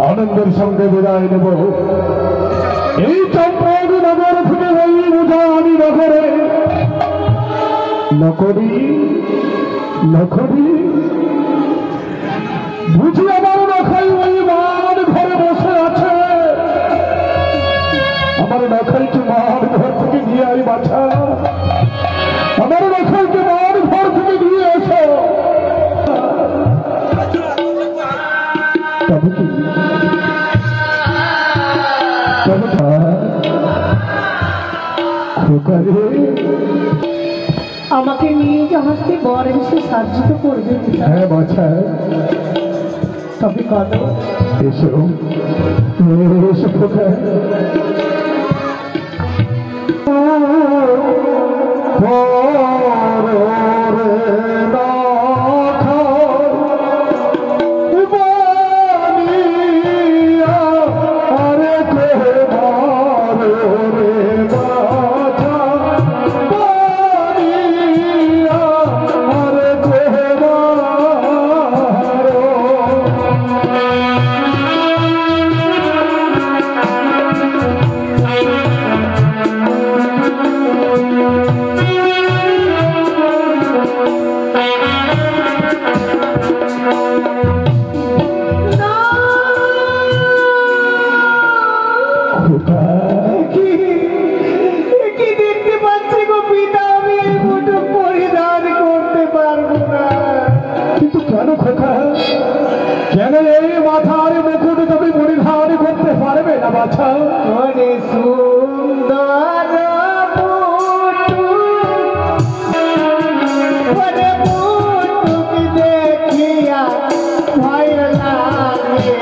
আনন্দের সঙ্গে বিদায় নেব এই চম্পাবতী নগর থেকে ওই মুজানি নগরে নকরি নকরি বুঝি আমার নখাই ওই মান ঘরে বসে আছে। আমার নখাইকে মান ঘর থেকে নিয়ে আই বাছা, আমার নখাইকে মান ঘর থেকে নিয়ে এসো। আমাকে নিয়ে জাহাজটি বর এসে সাহায্য করবে। হ্যাঁ বাছা, তবে কত এসো এসো কোথায় কেন এই মাথার মুকুট তুমি পরিধান করতে পারবে না বাছা? সুন্দর দেখিয়া ভয় লাগে।